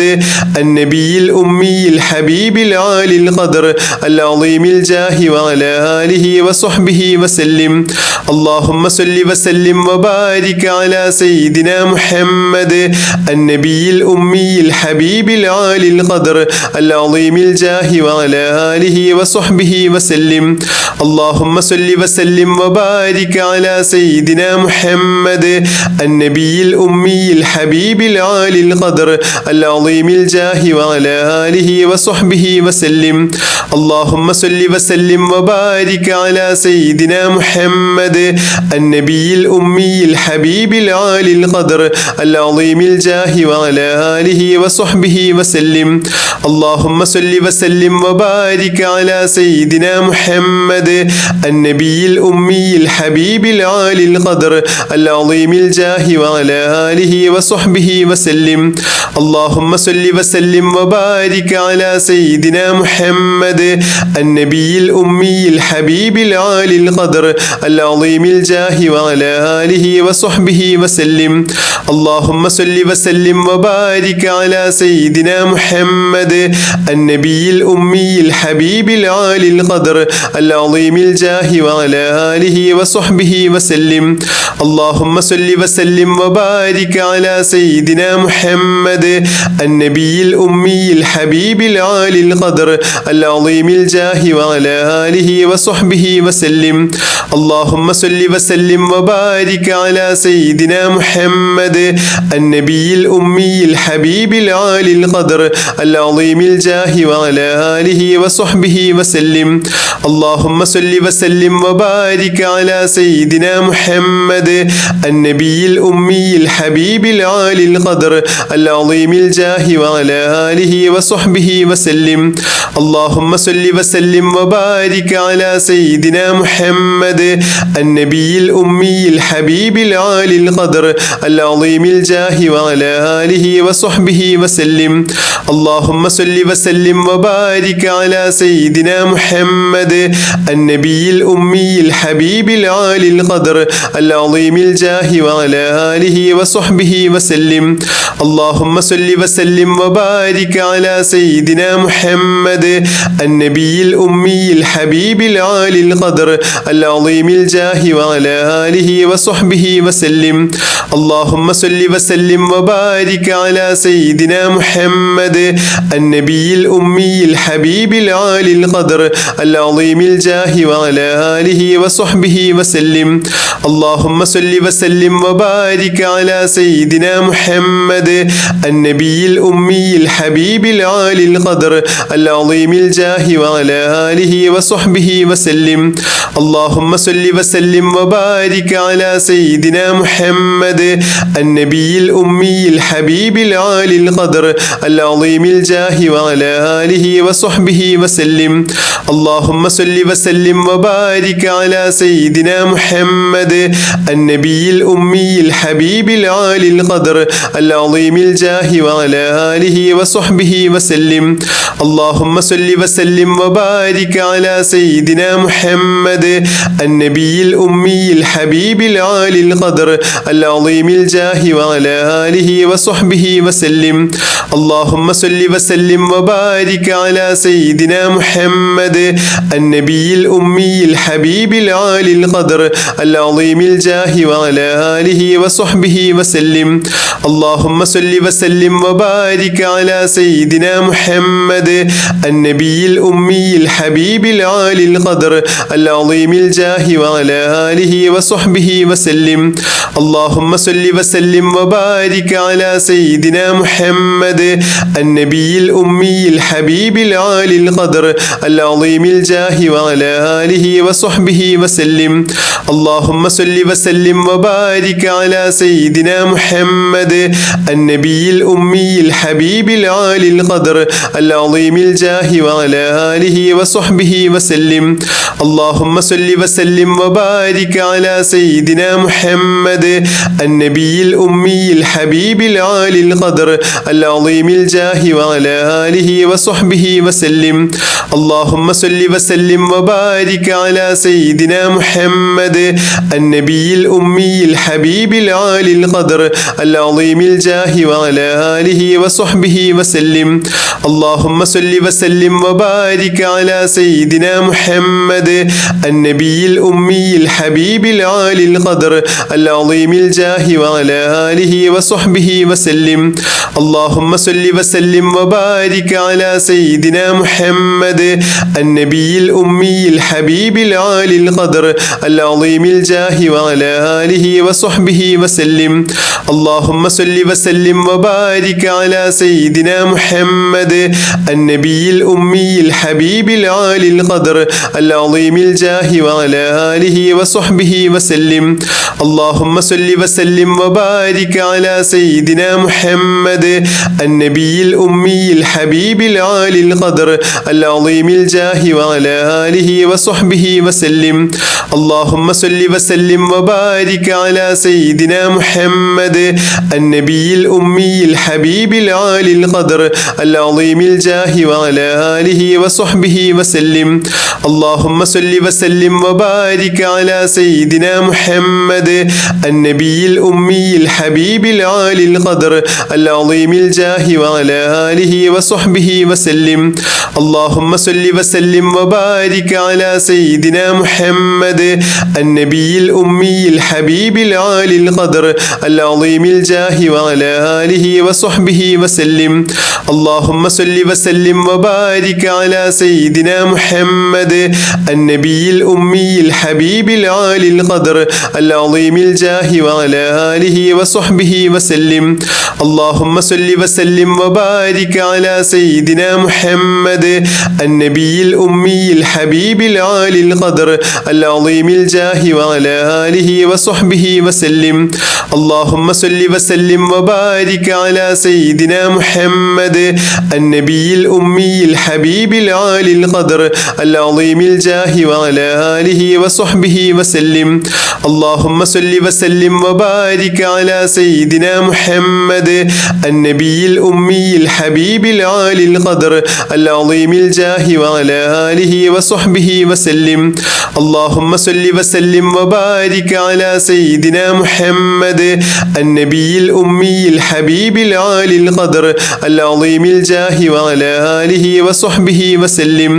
النبي الأمي الحبيب العالي القدر العظيم الجاه وعلى آله وصحبه وسلم اللهم صل وسلم وبارك على سيدنا محمد النبي الأمي الحبيب العالي القدر العظيم الجاه وعلى آله وصحبه وسلم اللهم صل وسلم وبارك على سيدنا محمد النبي الأمي الحبيب العالي القدر العظيم الجاه وعلى آله وصحبه وسلم اللهم صل وسلم وبارك على سيدنا محمد النبي الأمي الحبيب العالي القدر العظيم الجاه وعلى آله وصحبه وسلم اللهم صل وسلم وبارك على سيدنا محمد النبي الأمي الحبيب العالي القدر العظيم الجاه وعلى آله وصحبه وسلم اللهم صل وسلم وبارك على سيدنا محمد النبي الأمي الحبيب العالي القدر العظيم الجاه وعلى آله وصحبه وسلم اللهم صل وسلم وبارك على سيدنا محمد النبي الأمي الحبيب العالي القدر العظيم الجاه وعلى آله وصحبه وسلم اللهم صل وسلم وبارك على سيدنا محمد النبي الأمي الحبيب العالي القدر العظيم الجاه وعلى آله وصحبه وسلم. اللهم صل وسلم وبارك على سيدنا محمد النبي الأمي الحبيب العالي القدر العظيم الجاه وعلى آله وصحبه وسلم. اللهم صل وسلم وبارك على سيدنا محمد النبي الأمي الحبيب العالي القدر العظيم الجاه وعلى آله وصحبه وسلم. اللهم صل وسلم وبارك على سيدنا محمد النبي الأمي الحبيب العالي القدر العظيم الجاه وعلى آله وصحبه وسلم. اللهم صل وسلم وبارك على سيدنا محمد النبي الأمي الحبيب العالي القدر العظيم الجاه وعلى آله وصحبه وسلم. اللهم صل وسلم وبارك على سيدنا محمد النبي الأمي الحبيب العالي القدر العظيم الجاه وعلى آله وصحبه وسلم. اللهم صل وسلم وبارك على سيدنا محمد النبي الأمي الحبيب العالي القدر العظيم الجاه وعلى آله وصحبه وسلم. اللهم صل وسلم وبارك على سيدنا محمد النبي الأمي الحبيب العالي القدر العظيم الجاه وعلى آله وصحبه وسلم. اللهم صل وسلم وبارك على سيدنا محمد النبي الأمي الحبيب العالي القدر العظيم الجاه وعلى آله وصحبه وسلم. اللهم صل وسلم وبارك على سيدنا محمد النبي الأمي الحبيب العالي القدر العظيم الجاه وعلى آله وصحبه وسلم. اللهم صل وسلم وبارك على سيدنا محمد النبي الأمي الحبيب العالي القدر العظيم الجاه وعلى آله وصحبه وسلم. اللهم صل وسلم وبارك على سيدنا محمد النبي الأمي الحبيب العالي القدر العظيم الجاه وعلى آله وصحبه وسلم. اللهم صل وسلم وبارك على سيدنا محمد النبي الأمي الحبيب العالي القدر العظيم الجاه وعلى آله وصحبه وسلم. اللهم صل وسلم وبارك على سيدنا محمد النبي الأمي الحبيب العالي القدر العظيم الجاه وعلى آله وصحبه وسلم. اللهم صل وسلم وبارك على سيدنا محمد النبي الأمي الحبيب العالي القدر العظيم الجاه وعلى آله وصحبه وسلم. اللهم صل وسلم وبارك على سيدنا محمد النبي الأمي الحبيب العالي القدر العظيم الجاه وعلى آله وصحبه وسلم. اللهم صل وسلم وبارك على سيدنا محمد النبي الأمي الحبيب العالي القدر العظيم الجاه وعلى آله وصحبه وسلم. اللهم صل وسلم وبارك على سيدنا محمد النبي الأمي الحبيب العالي القدر العظيم الجاه وعلى آله وصحبه وسلم. اللهم صل وسلم وبارك على سيدنا محمد النبي الأمي الحبيب العالي القدر العظيم الجاه وعلى آله وصحبه وسلم. اللهم صل وسلم وبارك على سيدنا محمد النبي الأمي الحبيب العالي القدر العظيم الجاه وعلى آله وصحبه وسلم. اللهم صل وسلم وبارك على سيدنا محمد النبي الأمي الحبيب العالي القدر العظيم الجاه وعلى آله وصحبه وسلم. اللهم صل وسلم وبارك على سيدنا محمد النبي الأمي الحبيب العالي القدر العظيم الجاه وعلى آله وصحبه وسلم. اللهم صل وسلم وبارك على سيدنا محمد النبي الأمي الحبيب العالي القدر العظيم العظيم الجاه وعلى آله وصحبه وسلم. اللهم صل وسلم وبارك على سيدنا محمد النبي الأمي الحبيب العالي القدر العظيم الجاه وعلى آله وصحبه وسلم. اللهم صل وسلم وبارك على سيدنا محمد النبي الأمي الحبيب العالي القدر العظيم الجاه وعلى آله وصحبه وسلم. اللهم صل وسلم وبارك على سيدنا محمد النبي الأمي الحبيب العالي القدر العظيم الجاه وعلى آله وصحبه وسلم. اللهم صل وسلم وبارك على سيدنا محمد النبي الأمي الحبيب العالي القدر العظيم الجاه وعلى آله وصحبه وسلم. اللهم صل وسلم وبارك على سيدنا محمد النبي الأمي الحبيب العالي القدر العظيم الجاه وعلى آله وصحبه وسلم. اللهم صل وسلم وبارك على سيدنا محمد النبي الأمي الحبيب العالي القدر العظيم الجاه وعلى آله وصحبه وسلم.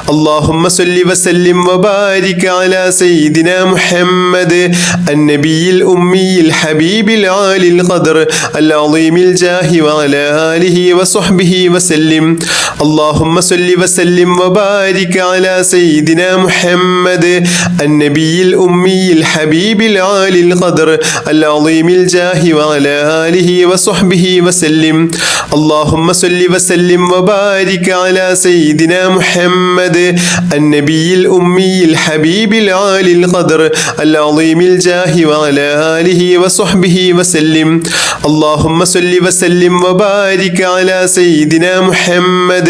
اللهم صل وسلم وبارك على سيدنا محمد النبي الأمي الحبيب العالي القدر العظيم الجاه وعلى آله وصحبه وسلم. اللهم صل وسلم وبارك على سيدنا محمد النبي الأمي الحبيب العالي القدر العظيم الجاه وعلى آله وصحبه وسلم. اللهم صل وسلم وبارك على سيدنا محمد النبي الأمي الحبيب العالي القدر العظيم الجاه وعلى آله وصحبه وسلم. اللهم صل وسلم وبارك على سيدنا محمد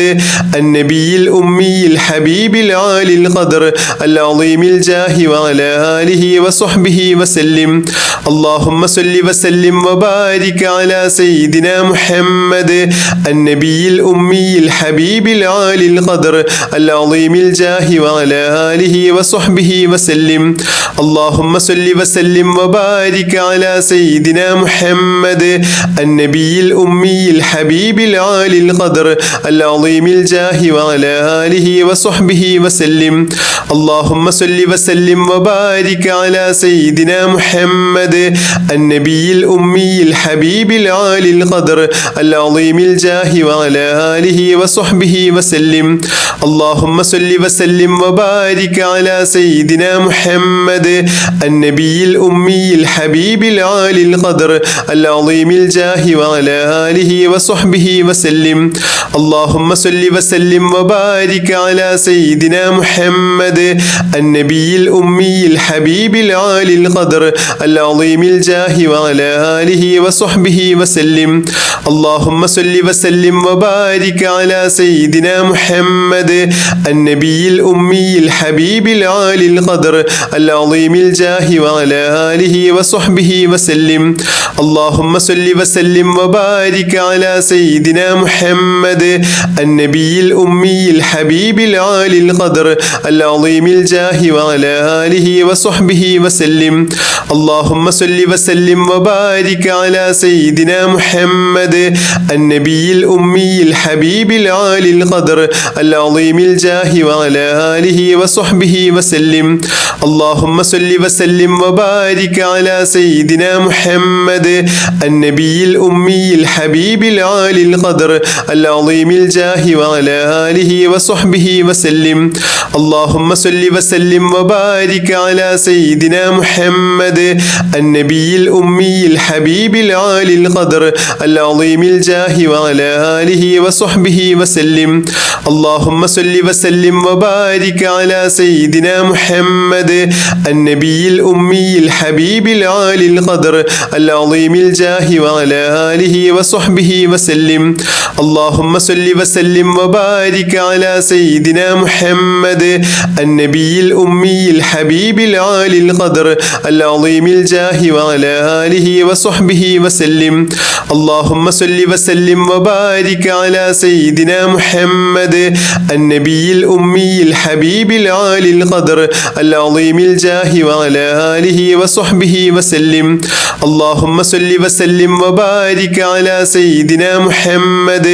النبي الأمي الحبيب العالي القدر العظيم الجاه وعلى آله وصحبه وسلم. اللهم صل وسلم وبارك على سيدنا محمد النبي الأمي الحبيب العالي القدر العظيم الجاه وعلى آله وصحبه وسلم. اللهم صل وسلم وبارك على سيدنا محمد النبي الأمي الحبيب العالي القدر العظيم الجاه وعلى آله وصحبه وسلم. اللهم صل وسلم وبارك على سيدنا محمد النبي الأمي الحبيب العالي القدر العظيم الجاه وعلى آله وصحبه وسلم. اللهم صل وسلم وبارك على سيدنا محمد النبي الأمي الحبيب العالي القدر العظيم الجاه وعلى آله وصحبه وسلم. اللهم صل وسلم وبارك على سيدنا محمد النبي الأمي الحبيب العالي القدر العظيم الجاه وعلى آله وصحبه وسلم. اللهم صل وسلم وبارك على سيدنا محمد النبي الأمي الحبيب العالي القدر العظيم الجاه وعلى آله وصحبه وسلم. اللهم صل وسلم وبارك على سيدنا محمد النبي الأمي الحبيب العالي القدر العظيم الجاه وعلى آله وصحبه وسلم. اللهم صل وسلم وبارك على سيدنا محمد النبي الأمي الحبيب العالي القدر العظيم الجاه وعلى آله وصحبه وسلم. اللهم صل وسلم وبارك على سيدنا محمد النبي الأمي الحبيب العالي القدر العظيم الجاه وعلى آله وصحبه وسلم. اللهم صل وسلم وبارك على سيدنا محمد النبي الأمي الحبيب العالي القدر العظيم الجاه وعلى آله وصحبه وسلم. اللهم صل وسلم وبارك على سيدنا محمد النبي الأمي الحبيب العالي القدر العظيم الجاه وعلى آله وصحبه وسلم. اللهم صل وسلم وبارك على سيدنا محمد النبي الأمي الحبيب العالي القدر العظيم الجاه وعلى آله وصحبه وسلم اللهم صل وسلم وبارك على سيدنا محمد النبي الأمي الحبيب العالي القدر العظيم الجاه وعلى آله وصحبه وسلم اللهم صل وسلم وبارك على سيدنا محمد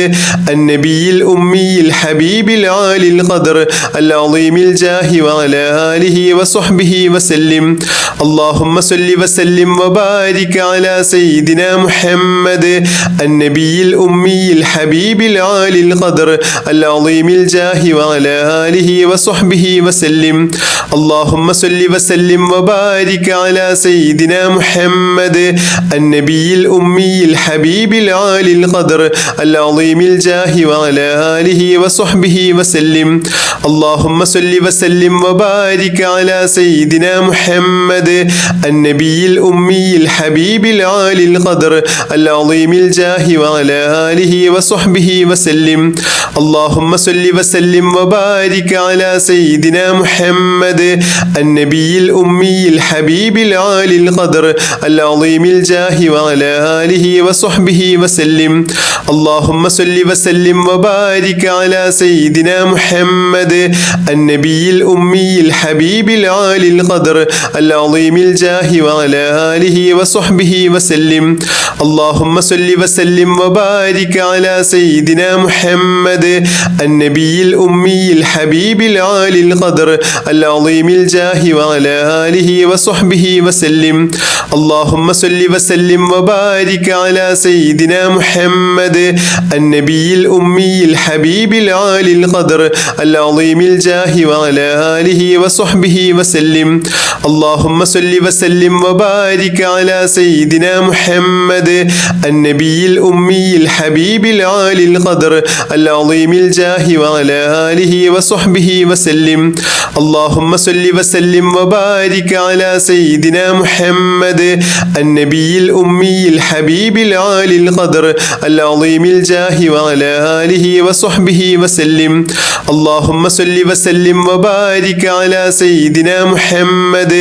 النبي الأمي الحبيب العالي القدر العظيم الجاه وعلى آله وصحبه وسلم اللهم صل وسلم وبارك على سيدنا محمد النبي الأمي الحبيب العالي القدر العظيم الجاه وعلى آله وصحبه وسلم اللهم صل وسلم وبارك على سيدنا محمد النبي الأمي الحبيب العالي القدر العظيم الجاه وعلى آله وصحبه وسلم اللهم صل وسلم وبارك على سيدنا محمد النبي الأمي الحبيب العالي القدر العظيم الجاه وعلى آله وصحبه وسلم اللهم صل وسلم وبارك على سيدنا محمد النبي الأمي الحبيب العالي القدر العظيم الجاه وعلى آله وصحبه وسلم اللهم صل وسلم وبارك على سيدنا محمد النبي الأمي الحبيب العالي القدر العظيم الجاه وعلى آله وصحبه وسلم اللهم صل وسلم وبارك على سيدنا محمد النبي الأمي الحبيب العالي القدر العظيم الجاه وعلى آله وصحبه وسلم اللهم صل وسلم وبارك على سيدنا محمد النبي الأمي الحبيب العالي القدر العظيم الجاه وعلى آله وصحبه وسلم اللهم صل وسلم وبارك على سيدنا محمد النبي الأمي الحبيب العالي القدر العظيم الجاه وعلى آله وصحبه وسلم اللهم صل وسلم وبارك على سيدنا محمد النبي الأمي الحبيب العالي القدر العظيم الجاه وعلى آله وصحبه وسلم اللهم صل وسلم وبارك على سيدنا محمد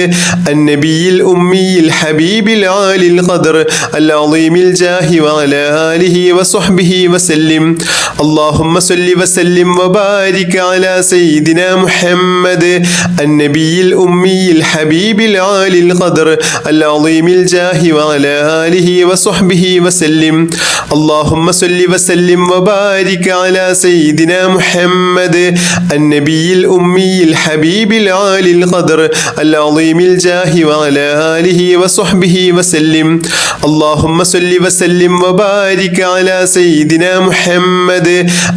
النبي الأمي الحبيب العالي القدر العظيم الجاه وعلى آله وصحبه وسلم اللهم صل وسلم وبارك على سيدنا محمد النبي الأمي الحبيب العالي القدر العظيم الجاه وعلى آله وصحبه وسلم اللهم صل وسلم وبارك على سيدنا محمد النبي الأمي الحبيب العالي القدر العظيم الجاه وعلى آله وصحبه وسلم اللهم صل وسلم وبارك على سيدنا محمد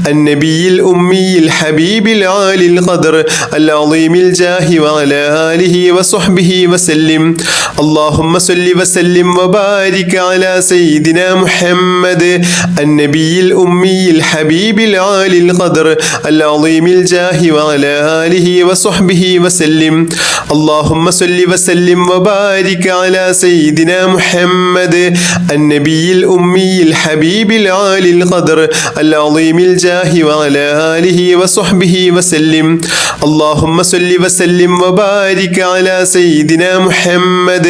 النبي الأمي الحبيب العالي القدر العظيم الجاه وعلى آله وصحبه وسلم اللهم صل وسلم وبارك على سيدنا محمد النبي الأمي الحبيب العالي القدر العظيم الجاه وعلى آله وصحبه وسلم اللهم صل وسلم وبارك على سيدنا محمد النبي الأمي الحبيب العالي القدر العظيم الجاه وعلى آله وصحبه وسلم اللهم صل وسلم وبارك على سيدنا محمد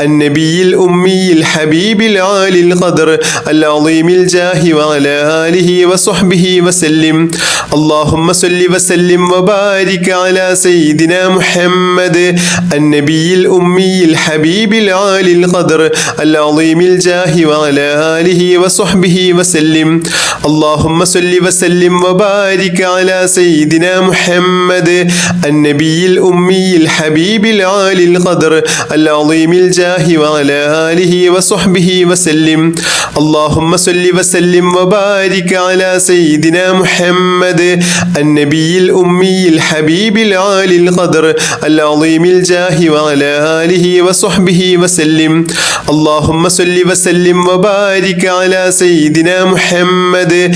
النبي الأمي الحبيب العالي القدر العظيم الجاه وعلى آله وصحبه وسلم اللهم صل وسلم وبارك على سيدنا محمد النبي الأمي الحبيب العالي القدر العظيم الجاه وعلى آله وصحبه وسلم اللهم صل وسلم وبارك على سيدنا محمد النبي الأمي الحبيب العالي القدر العظيم الجاه وعلى آله وصحبه وسلم اللهم صل وسلم وبارك على سيدنا محمد النبي الأمي الحبيب العالي القدر العظيم الجاه وعلى آله وصحبه وسلم اللهم صل وسلم وبارك على سيدنا محمد